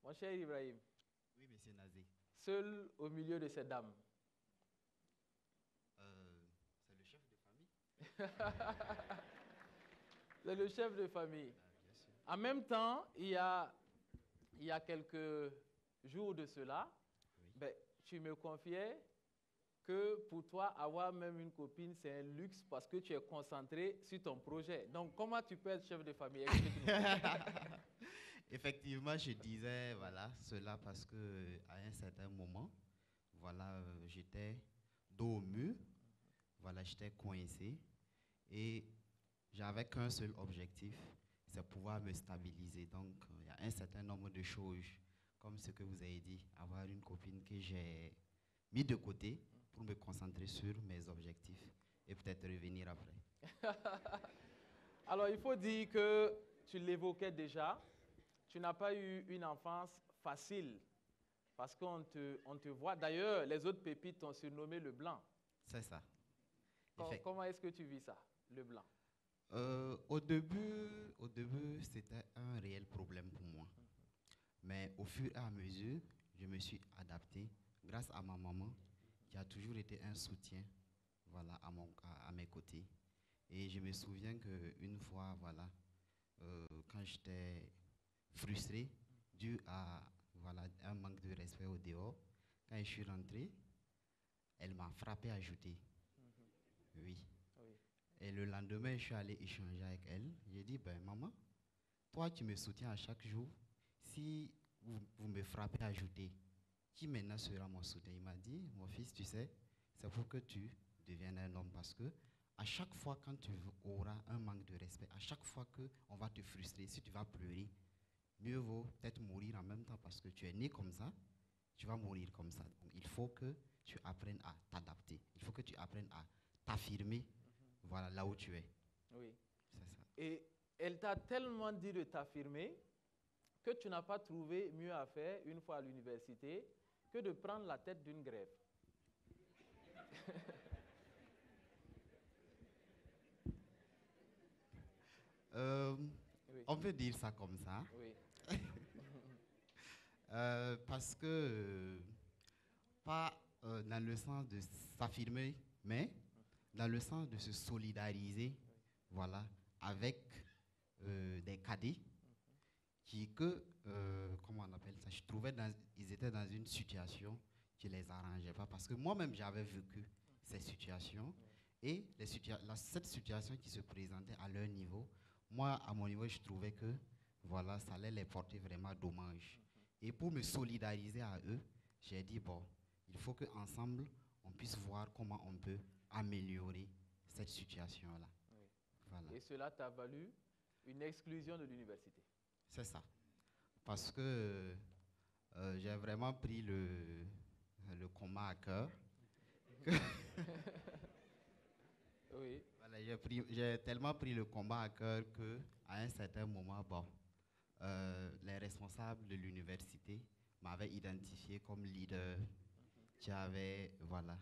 Mon cher Ibrahim, Oui, monsieur Nazé. seul au milieu de ces dames. C'est le chef de famille? C'est le chef de famille. Bien sûr. En même temps, il y a quelques jours de cela, Oui. ben, tu me confiais que pour toi, avoir même une copine, c'est un luxe parce que tu es concentré sur ton projet. Donc, comment tu peux être chef de famille? Explique-nous. Effectivement, je disais voilà, cela parce que à un certain moment, voilà, j'étais dos au mur, voilà, j'étais coincé et j'avais qu'un seul objectif, c'est pouvoir me stabiliser. Donc, il y a un certain nombre de choses, comme ce que vous avez dit, avoir une copine que j'ai mis de côté pour me concentrer sur mes objectifs et peut-être revenir après. Alors, il faut dire que tu l'évoquais déjà, tu n'as pas eu une enfance facile parce qu'on te voit. D'ailleurs, les autres pépites t'ont surnommé le blanc. C'est ça. Effect- Comment est-ce que tu vis ça, le blanc? Au début, c'était un réel problème pour moi. Mais au fur et à mesure, je me suis adapté grâce à ma maman qui a toujours été un soutien, voilà, à mes côtés. Et je me souviens qu'une fois, voilà, quand j'étais frustré dû à voilà, un manque de respect au dehors, quand je suis rentré, elle m'a frappé à jeter. Oui. Oui. Et le lendemain, je suis allé échanger avec elle. J'ai dit, ben maman, toi tu me soutiens à chaque jour. Si vous me frappez à jeter, qui maintenant sera mon soutien? Il m'a dit, mon fils, tu sais, c'est pour que tu deviennes un homme parce que à chaque fois quand tu auras un manque de respect, à chaque fois qu'on va te frustrer, si tu vas pleurer, mieux vaut peut-être mourir en même temps parce que tu es né comme ça, tu vas mourir comme ça. Donc, il faut que tu apprennes à t'adapter. Il faut que tu apprennes à t'affirmer, voilà, là où tu es. Oui. C'est ça. Et elle t'a tellement dit de t'affirmer que tu n'as pas trouvé mieux à faire une fois à l'université que de prendre la tête d'une grève. Euh, Oui, on peut dire ça comme ça. oui. Parce que, pas dans le sens de s'affirmer, mais dans le sens de se solidariser, voilà, avec des cadets comment on appelle ça, je trouvais ils étaient dans une situation qui les arrangeait pas. Parce que moi-même, j'avais vécu ces situations et cette situation qui se présentait à leur niveau, moi, à mon niveau, je trouvais que voilà, ça allait les porter vraiment dommage. Et pour me solidariser à eux, j'ai dit, bon, il faut qu'ensemble, on puisse voir comment on peut améliorer cette situation-là. Oui. Voilà, Et cela t'a valu une exclusion de l'université. c'est ça. Parce que j'ai vraiment pris le combat à cœur. Oui, Voilà, j'ai tellement pris le combat à cœur qu'à un certain moment, bon, les responsables de l'université m'avaient identifié comme leader qui avait voilà,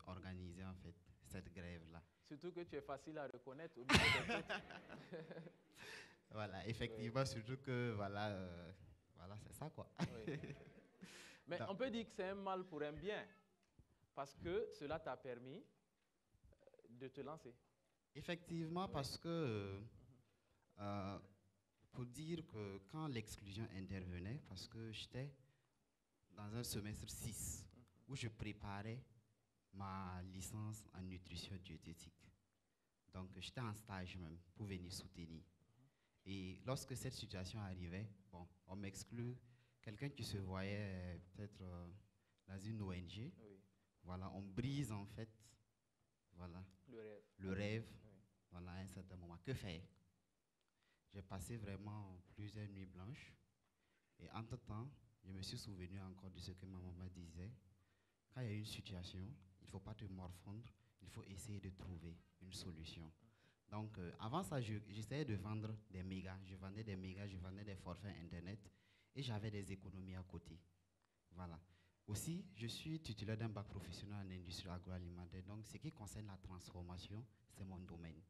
organisé en fait cette grève-là. surtout que tu es facile à reconnaître au milieu des autres. Voilà, Oui, effectivement, surtout que voilà, voilà, c'est ça quoi. oui. Mais Donc, on peut dire que c'est un mal pour un bien, parce que cela t'a permis de te lancer. effectivement, Oui. parce que euh, pour dire que quand l'exclusion intervenait, parce que j'étais dans un semestre 6 où je préparais ma licence en nutrition diététique. Donc j'étais en stage même pour venir soutenir. Et lorsque cette situation arrivait, bon, on m'exclut. Quelqu'un qui se voyait peut-être dans une ONG, Oui, voilà, on brise en fait, voilà, le rêve. le rêve, Oui. voilà, à un certain moment. Que faire? J'ai passé vraiment plusieurs nuits blanches. Et entre-temps, je me suis souvenu encore de ce que ma maman disait. Quand il y a une situation, il ne faut pas te morfondre, il faut essayer de trouver une solution. Donc, avant ça, j'essayais de vendre des mégas. Je vendais des mégas, je vendais des forfaits Internet et j'avais des économies à côté. Voilà. Aussi, je suis titulaire d'un bac professionnel en industrie agroalimentaire. Donc, ce qui concerne la transformation, c'est mon domaine.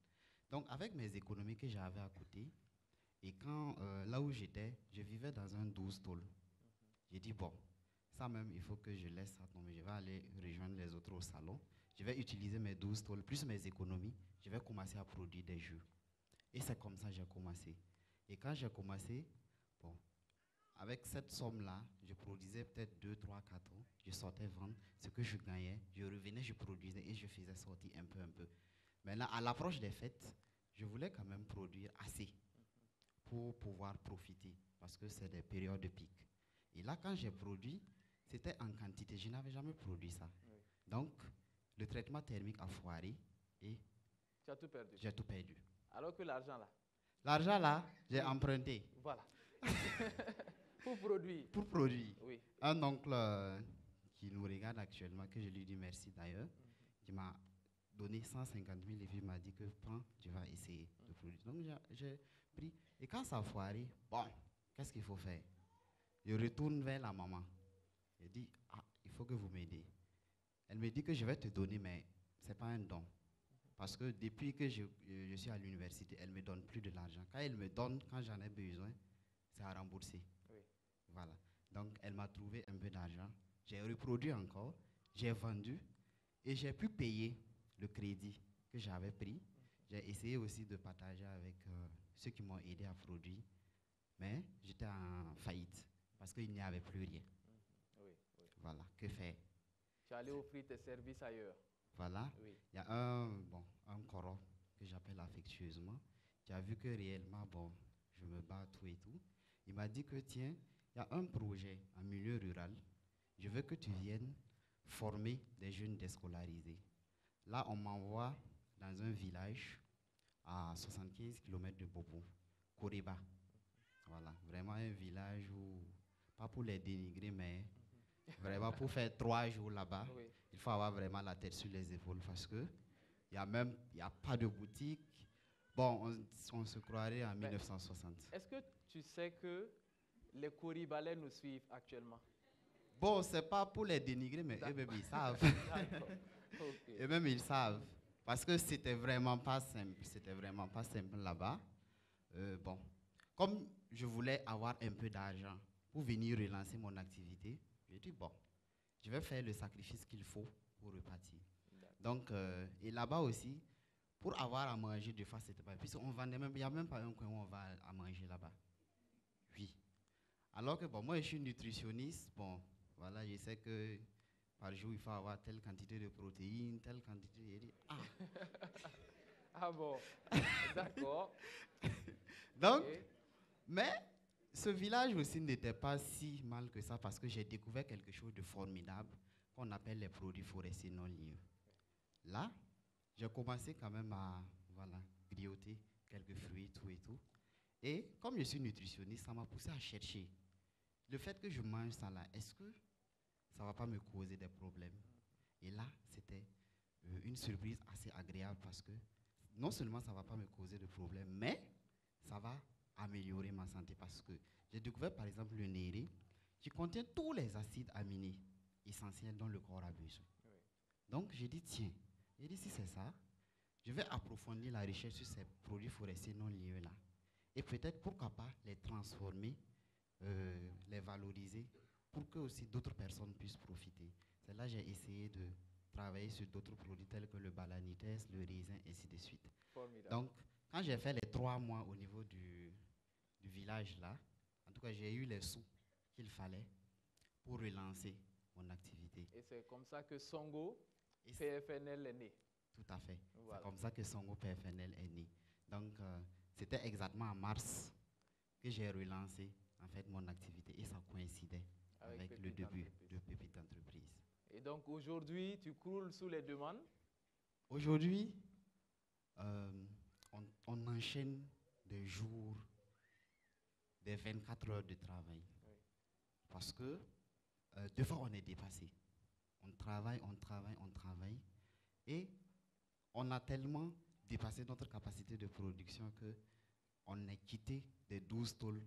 Donc, avec mes économies que j'avais à côté, Et quand, là où j'étais, je vivais dans un 12 tôles. J'ai dit, bon, ça même, il faut que je laisse ça tomber. Je vais aller rejoindre les autres au salon. Je vais utiliser mes 12 tôles, plus mes économies. Je vais commencer à produire des jeux. Et c'est comme ça que j'ai commencé. Et quand j'ai commencé, bon, avec cette somme-là, je produisais peut-être 2, 3, 4 ans. Je sortais vendre ce que je gagnais. Je revenais, je produisais et je faisais sortir un peu, un peu. Maintenant, à l'approche des fêtes, je voulais quand même produire assez pour pouvoir profiter parce que c'est des périodes de pic. Et là, quand j'ai produit, c'était en quantité. Je n'avais jamais produit ça. Oui. Donc, le traitement thermique a foiré et Tu as tout perdu. j'ai tout perdu. Alors que l'argent là. L'argent là, j'ai Oui. emprunté. Voilà. Pour produire. Pour produire. Oui. Un oncle qui nous regarde actuellement, que je lui dis merci d'ailleurs, qui m'a donné 150 000 et puis m'a dit que prends, tu vas essayer de produire. Donc j'ai pris. Et quand ça a foiré, bon, qu'est-ce qu'il faut faire? Je retourne vers la maman. Je dis, ah, il faut que vous m'aidiez. Elle me dit que je vais te donner, mais ce n'est pas un don. Parce que depuis que je suis à l'université, elle ne me donne plus de l'argent. Quand elle me donne, quand j'en ai besoin, c'est à rembourser. Oui. Voilà. Donc, elle m'a trouvé un peu d'argent. J'ai reproduit encore, j'ai vendu et j'ai pu payer le crédit que j'avais pris. J'ai essayé aussi de partager avec ceux qui m'ont aidé à produire, mais j'étais en faillite parce qu'il n'y avait plus rien. Oui, oui. Voilà, que faire? Tu es allé offrir tes services ailleurs. Voilà. Oui. Il y a un coro que j'appelle affectueusement, qui a vu que réellement, bon, je me bats tout et tout. Il m'a dit que, tiens, il y a un projet en milieu rural. Je veux que tu viennes former des jeunes déscolarisés. Là, on m'envoie dans un village à 75 km de Bobo, Koreba. Voilà, vraiment un village où, pas pour les dénigrer, mais vraiment pour faire 3 jours là-bas, Oui. il faut avoir vraiment la tête sur les épaules parce que il y a pas de boutique. Bon, on se croirait en 1960. Est-ce que tu sais que les Koribalais nous suivent actuellement? Bon, c'est pas pour les dénigrer, mais eux-mêmes ils savent. D'accord. Ok. Eux-mêmes ils savent. Parce que c'était vraiment pas simple. C'était vraiment pas simple là-bas. Bon, comme je voulais avoir un peu d'argent pour venir relancer mon activité, j'ai dit bon, je vais faire le sacrifice qu'il faut pour repartir. Donc, et là-bas aussi, pour avoir à manger, des fois, c'était pas. Puisqu'on vendait même, il n'y a même pas un coin où on va à manger là-bas. Oui. Alors que, bon, moi, je suis nutritionniste. Bon, voilà, je sais que par jour, il faut avoir telle quantité de protéines, telle quantité. J'ai dit, ah. Ah bon, d'accord. Donc, Ok. mais ce village aussi n'était pas si mal que ça parce que j'ai découvert quelque chose de formidable qu'on appelle les produits forestiers non liés. Là, j'ai commencé quand même à voilà, grignoter quelques fruits, tout et tout. Et comme je suis nutritionniste, ça m'a poussé à chercher. Le fait que je mange ça là, est-ce que ça ne va pas me causer des problèmes? Et là, c'était une surprise assez agréable parce que non seulement ça ne va pas me causer de problèmes, mais ça va améliorer ma santé parce que j'ai découvert par exemple le néré qui contient tous les acides aminés essentiels dont le corps a besoin. Oui. Donc j'ai dit tiens, si c'est ça, je vais approfondir la recherche sur ces produits forestiers non liés là et peut-être pourquoi pas les transformer, les valoriser pour que aussi d'autres personnes puissent profiter. C'est là que j'ai essayé de travailler sur d'autres produits tels que le balanites, le raisin, ainsi de suite. Formidable. Donc, quand j'ai fait les 3 mois au niveau du village là, en tout cas, j'ai eu les sous qu'il fallait pour relancer mon activité. Et c'est comme ça que Songo Et PFNL est né. tout à fait. Voilà. C'est comme ça que Songo PFNL est né. Donc, c'était exactement en mars que j'ai relancé en fait mon activité et ça coïncidait avec le début de Pépite Entreprise. Et donc aujourd'hui, tu croules sous les demandes? Aujourd'hui, on enchaîne des jours, des 24 heures de travail. Oui. Parce que des fois, on est dépassé. On travaille, on travaille, on travaille. Et on a tellement dépassé notre capacité de production qu'on est quitté des 12 tôles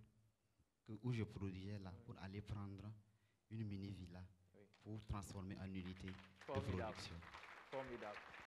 où je produisais là pour aller prendre une mini-villa pour transformer en unité de production. Formidable.